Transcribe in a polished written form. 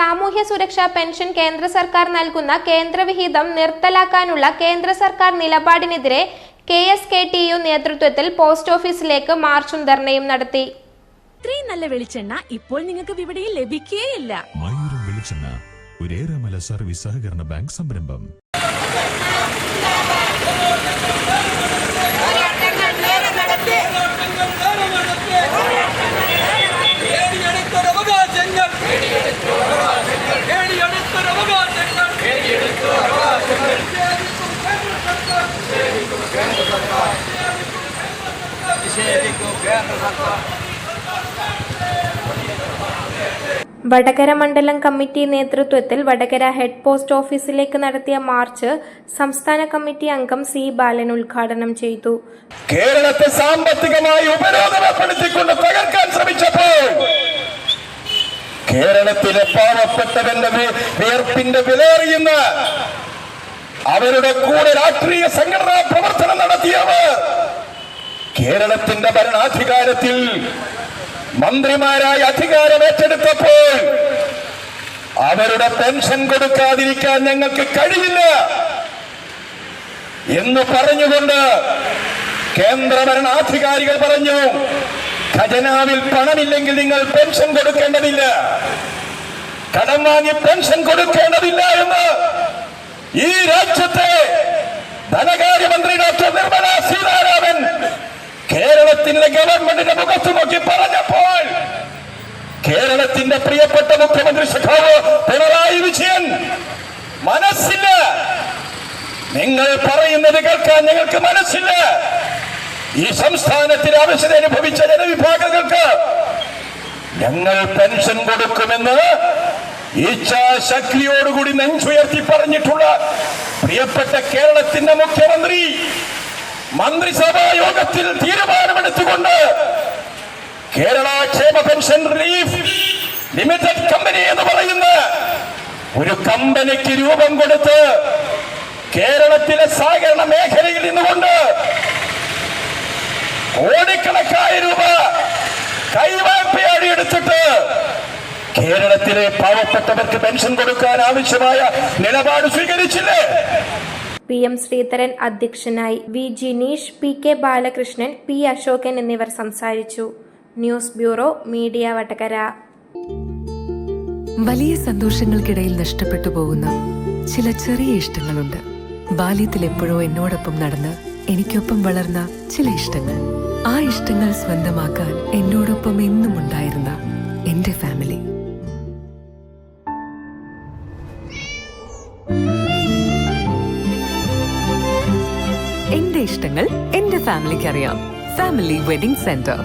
സാമൂഹ്യ സുരക്ഷാ പെൻഷൻ കേന്ദ്ര സർക്കാർ നൽകുന്ന കേന്ദ്രവിഹിതം നിർത്തലാക്കാനുള്ള കേന്ദ്ര സർക്കാർ നിലപാടിനെതിരെ KSKTU നേതൃത്വത്തിൽ പോസ്റ്റ് ഓഫീസിലേക്ക് മാർച്ചും ധർണയും നടത്തി. ഇത്രയും നല്ല വെളിച്ചെണ്ണ ഇപ്പോൾ നിങ്ങൾക്ക് വിപണിയിൽ ലഭിക്കുകയില്ല. മയൂരം വെളിച്ചെണ്ണ ഒരു ഏറെമല സർവീസ് സഹകരണ ബാങ്ക് സംരംഭം. വടകര മണ്ഡലം കമ്മിറ്റി നേതൃത്വത്തിൽ വടകര ഹെഡ് പോസ്റ്റ് ഓഫീസിലേക്ക് നടത്തിയ മാർച്ച് സംസ്ഥാന കമ്മിറ്റി അംഗം C. ബാലൻ ഉദ്ഘാടനം ചെയ്തു. കേരളത്തെ സാമ്പത്തികമായി ഉപരോധപ്പെടുത്തിക്കൊണ്ട് തകർക്കാൻ ശ്രമിച്ചപ്പോൾ കേരളത്തിലെ പാവപ്പെട്ടവന്റെ വിയർപ്പിന്റെ വിലറിയുന്ന അവരുടെ കൂടെ രാഷ്ട്രീയ സംഘടനാ പ്രവർത്തനം നടത്തിയവർ കേരളത്തിന്റെ ഭരണാധികാരത്തിൽ മന്ത്രിമാരായി അധികാരം ഏറ്റെടുത്തപ്പോൾ അവരുടെ പെൻഷൻ കൊടുക്കാതിരിക്കാൻ ഞങ്ങൾക്ക് കഴിയില്ല എന്ന് പറഞ്ഞുകൊണ്ട് കേന്ദ്ര ഭരണാധികാരികൾ പറഞ്ഞു, ഖജനാവിൽ പണമില്ലെങ്കിൽ നിങ്ങൾ പെൻഷൻ കൊടുക്കേണ്ടതില്ല, കടം വാങ്ങി പെൻഷൻ കൊടുക്കേണ്ടതില്ല എന്ന് ഈ രാജ്യത്തെ ധനകാര്യമന്ത്രി ഡോക്ടർ നിർമ്മല സീതാരാമൻ കേരളത്തിന്റെ ഗവൺമെന്റിന്റെ മുഖത്ത് നോക്കി പറഞ്ഞപ്പോൾ കേരളത്തിന്റെ പ്രിയപ്പെട്ട മുഖ്യമന്ത്രി സഖാവ് പിണറായി വിജയൻ മനസ്സില്ല, നിങ്ങൾ പറയുന്നത് കേൾക്കാൻ ഞങ്ങൾക്ക് മനസ്സില്ല, ഈ സംസ്ഥാനത്തിന് ആവശ്യത അനുഭവിച്ച ജനവിഭാഗങ്ങൾക്ക് ഞങ്ങൾ പെൻഷൻ കൊടുക്കുമെന്ന് ഇച്ഛാശക്തിയോടുകൂടി നെഞ്ചുയർത്തി പറഞ്ഞിട്ടുള്ള പ്രിയപ്പെട്ട കേരളത്തിന്റെ മുഖ്യമന്ത്രി മന്ത്രിസഭാ യോഗത്തിൽ തീരുമാനമെടുത്തുകൊണ്ട് കേരള ക്ഷേമ പെൻഷൻ റിലീഫ് ലിമിറ്റഡ് കമ്പനി എന്ന് പറയുന്ന ഒരു കമ്പനിക്ക് രൂപം കൊടുത്ത് കേരളത്തിലെ സഹകരണ മേഖലയിൽ നിന്നുകൊണ്ട് കോടിക്കണക്കായ രൂപ കൈവായ്പയാടി എടുത്തിട്ട് കേരളത്തിലെ പാവപ്പെട്ടവർക്ക് പെൻഷൻ കൊടുക്കാൻ ആവശ്യമായ നിലപാട് സ്വീകരിച്ചില്ലേ? PM ശ്രീധരൻ അധ്യക്ഷനായി, V. Jineesh, PK Balakrishnan, P. Ashokan എന്നിവർ സംസാരിച്ചു. News bureau, media Vadakara. വലിയ സന്തോഷങ്ങൾക്കിടയിൽ നഷ്ടപ്പെട്ടു പോകുന്ന ചില ചെറിയ ഇഷ്ടങ്ങളുണ്ട്. ബാല്യത്തിൽ എപ്പോഴോ എന്നോടൊപ്പം നടന്ന് എനിക്കൊപ്പം വളർന്ന ചില ഇഷ്ടങ്ങൾ. ആ ഇഷ്ടങ്ങൾ സ്വന്തമാക്കാൻ എന്നോടൊപ്പം എന്നും ഉണ്ടായിരുന്ന എന്റെ ഫാമിലി. എന്റെ ഇഷ്ടങ്ങൾ എന്റെ ഫാമിലിക്ക് അറിയാം. Family wedding centre.